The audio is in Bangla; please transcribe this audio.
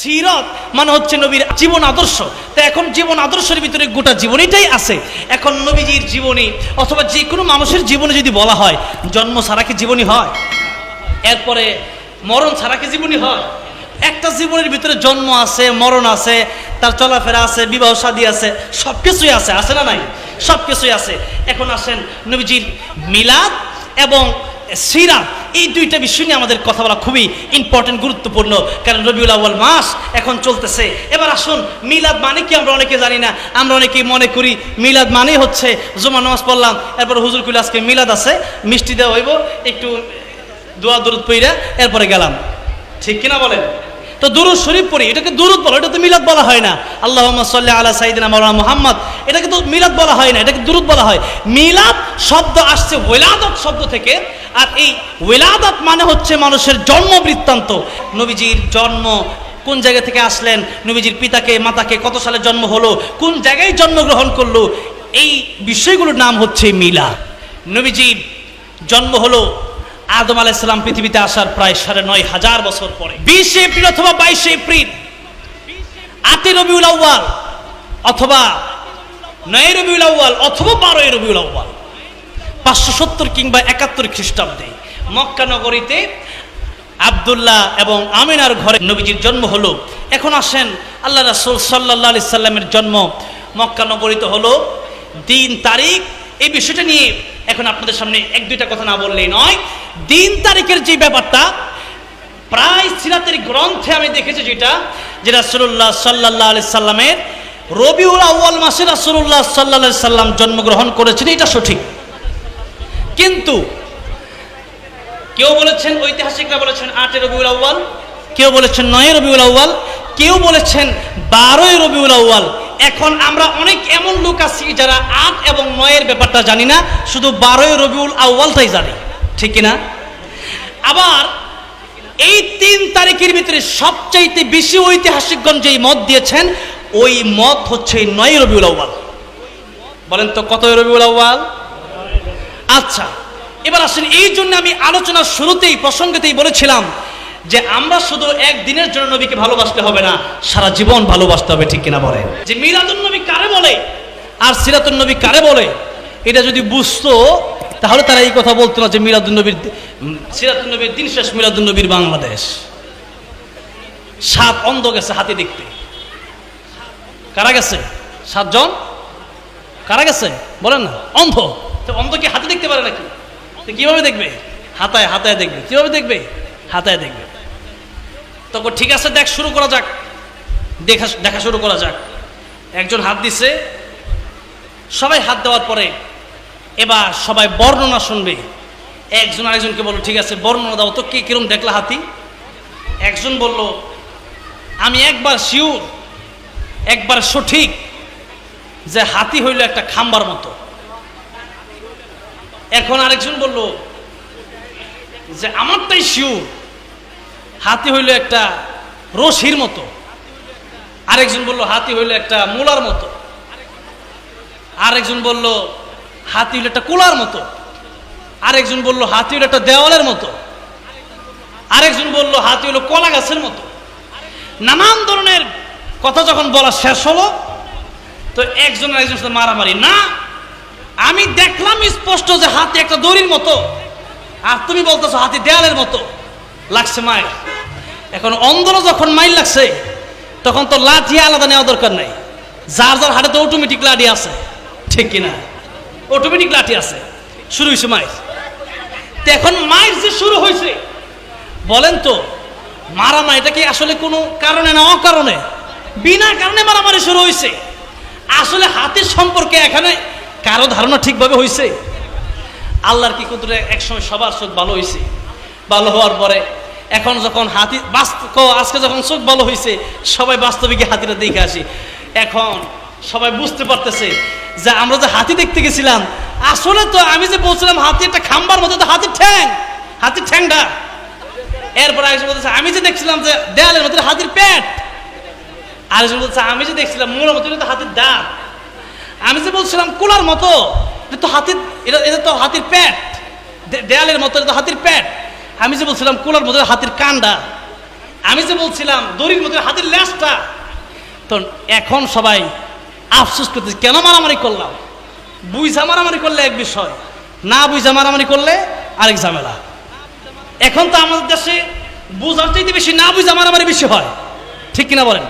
সিরাত মানে হচ্ছে নবীর জীবন আদর্শ। তো এখন জীবন আদর্শের ভিতরে গোটা জীবনীটাই আছে। এখন নবীজির জীবনী অথবা যে কোনো মানুষের জীবনে যদি বলা হয় জন্ম ছাড়া কি জীবনী হয়, এরপরে মরণ ছাড়া কি জীবনী হয়? একটা জীবনের ভিতরে জন্ম আছে, মরণ আছে, তার চলাফেরা আছে, বিবাহ শাদী আছে, সব কিছুই আছে, আছে না নাই? সব কিছুই আছে। এখন আসেন নবীজির মিলাদ এবং সিরাত, এই দুইটা বিষয় নিয়ে আমাদের কথা বলা খুবই ইম্পর্টেন্ট, গুরুত্বপূর্ণ, কারণ রবিউল আউয়াল মাস এখন চলতেছে। এবার আসুন, মিলাদ মানে কি আমরা অনেকে জানি না। আমরা অনেকেই মনে করি মিলাদ মানে হচ্ছে জুমা নামাজ পড়লাম, এরপর হুজুর কইল আজকে মিলাদ আছে, মিষ্টি দেওয়া হইব, একটু দোয়া দরুদ পইরা এরপরে গেলাম, ঠিক কিনা বলেন? তো দুরুদ শরীফ পড়ি, এটাকে দুরুদ বলা, এটা তো মিলাদ বলা হয় না। আল্লাহুম্মা সাল্লি আলা সাইয়্যিদিনা মাওলানা মুহাম্মদ, এটাকে তো মিলাদ বলা হয় না, এটাকে দুরুদ বলা হয়। মিলাদ শব্দ আসছে ওয়েলাদত শব্দ থেকে, আর এই ওয়েলাদত মানে হচ্ছে মানুষের জন্ম বৃত্তান্ত। নবীজির জন্ম কোন জায়গা থেকে আসলেন, নবীজির পিতাকে মাতাকে কত সালে জন্ম হলো, কোন জায়গায় জন্মগ্রহণ করলো, এই বিষয়গুলোর নাম হচ্ছে মিলাদ। নবীজির জন্ম হলো আদম আলাইহিস সালাম পৃথিবীতে আসার প্রায় ৯,৫০০ বছর পরে, ২০ এপ্রিল অথবা ২২ এপ্রিল, ৮ রবিউল আউয়াল অথবা ৯ রবিউল আউয়াল অথবা ১২ রবিউল আউয়াল, ৫৭০ কিংবা ৭১ খ্রিস্টাব্দে মক্কা নগরীতে আব্দুল্লাহ এবং আমিনার ঘরে নবীজির জন্ম হলো। এখন আসেন, আল্লাহ রাসূল সাল্লাল্লাহু আলাইহি সাল্লামের জন্ম মক্কা নগরীতে হলো, দিন তারিখ, এই বিষয়টা নিয়ে এখন আপনাদের সামনে এক দুইটা কথা না বললেই নয়। দিন তারিখের যে ব্যাপারটা প্রায় সিরাতের গ্রন্থে আমি দেখেছি, যে রাসূলুল্লাহ সাল্লাল্লাহু আলাইহি সাল্লামের রবিউল আউয়াল মাসে রাসূলুল্লাহ সাল্লাল্লাহু আলাইহি সাল্লাম জন্মগ্রহণ করেছেন, এটা সঠিক। কিন্তু কেউ বলেছেন, ঐতিহাসিকরা বলেছেন ৮ রবিউল আউয়াল, কেউ বলেছেন ৯ রবিউল আউয়াল, কেউ বলেছেন ১২ রবিউল আউয়াল। এখন আমরা অনেক এমন লোক আছি যারা ৮ এবং ৯ ব্যাপারটা জানি না, শুধু ১২ রবিউল আউয়ালটাই জানি, ঠিক কিনা? আবার এই ৩ তারিখের ভিতরে সবচাইতে বেশি ঐতিহাসিকগণ যেই মত দিয়েছেন, ওই মত হচ্ছে ৯ রবিউল আউয়াল। বলেন তো কত রবিউল আউয়াল? আচ্ছা, এবার আসেন, এই জন্য আমি আলোচনার শুরুতেই প্রসঙ্গতেই বলেছিলাম যে আমরা শুধু একদিনের জন্য নবীকে ভালোবাসতে হবে না, সারা জীবন ভালোবাসতে হবে, ঠিক কিনা বলে? যে মিলাদুন নবী কারে বলে আর সিরাতুন নবী কারে বলে, এটা যদি বুঝতো তাহলে তারা এই কথা বলতো না যে মিলাদুন নবীর, সিরাতুন নবীর দিন শেষ, মিলাদুন নবীর বাংলাদেশ। ৭ অন্ধ গেছে হাতি দেখতে, কারা গেছে? ৭ জন। কারা গেছে বলেন না? অন্ধ। তো অন্ধ কি হাতি দেখতে পারে নাকি? কিভাবে দেখবে? হাতায় হাতায় দেখবে। কিভাবে দেখবে? হাতায় দেখবে। তখন ঠিক আছে, শুরু করা যাক, দেখা শুরু করা যাক। একজন হাত দিছে, সবাই হাত দেওয়ার পরে এবার সবাই বর্ণনা শুনবে। একজন আরেকজনকে বলল, ঠিক আছে বর্ণনা দাও তো, কে কিরম দেখলা হাতি? একজন বলল, আমি একবার শিওর, একবার সঠিক, যে হাতি হইল একটা খাম্বার মতো। এখন আরেকজন বলল যে আমারটাই শিওর, হাতি হইল একটা রশির মতো। আরেকজন বলল হাতি হইল একটা মূলার মতো। আরেকজন বলল হাতি হইল একটা কুলার মতো। আরেকজন বলল হাতি হইল একটা দেওয়ালের মতো। আরেকজন বলল হাতি হইল কলা গাছের মতো। নানান ধরনের কথা যখন বলা শেষ হলো, তো একজন আরেকজনের সাথে মারামারি। না, আমি দেখলাম স্পষ্ট যে হাতি একটা দড়ির মতো, আর তুমি বলতেছো হাতি দেয়ালের মতো। লাগছে মায়ের। এখন অন্ধরা যখন মাইল লাগছে, তখন তো লাঠি আলাদা নেওয়া দরকার নাই, যার যার হাতে তো অটোমেটিক লাঠি আছে, ঠিক কিনা? অটোমেটিক লাঠি আছে। শুরু হয়েছে মায়ের। তো এখন মায়ের যে শুরু হয়েছে, বলেন তো মারামারি এটা কি আসলে কোনো কারণে না অকারণে? বিনা কারণে মারামারি শুরু হয়েছে। আসলে হাতির সম্পর্কে এখানে কারো ধারণা ঠিকভাবে হয়েছে? আল্লাহর কি কুদরতে একসময় সবার চোখ ভালো হয়েছে, ভালো হওয়ার পরে এখন যখন হাতি আজকে যখন চোখ ভালো হয়েছে, সবাই বাস্তবিক হাতিটা দেখে আসি। এখন সবাই বুঝতে পারতেছে যে আমরা যে হাতি দেখতে গেছিলাম, আসলে তো আমি যে বলছিলাম হাতি একটা খাম্বার মতো, তো হাতির ঠ্যাংটা। এরপর আরেকজন বলতেছে আমি যে দেখছিলাম যে দেয়ালের মতো, হাতির পেট। আরেকজন বলছে আমি যে দেখছিলাম মূলের মতো, এটা তো হাতির দাঁত। আমি যে বলছিলাম কুলার মতো, এটা তো হাতির, এটা তো হাতির পেট। দেয়ালের মতো, এটা তো হাতির পেট। আমি যে বলছিলাম কুলার মতো, হাতির কান্ডা। আমি যে বলছিলাম দড়ির মধ্যে হাতের ল্যাসটা, তো এখন সবাই আফসোস করতেছে কেন মারামারি করলাম। বুঝা মারামারি করলে এক বিষয়, না বুঝা মারামারি করলে আরেক ঝামেলা। এখন তো আমাদের দেশে বুঝার চাইতে বেশি না বুঝা মারামারি বেশি হয়, ঠিক কিনা বলেন?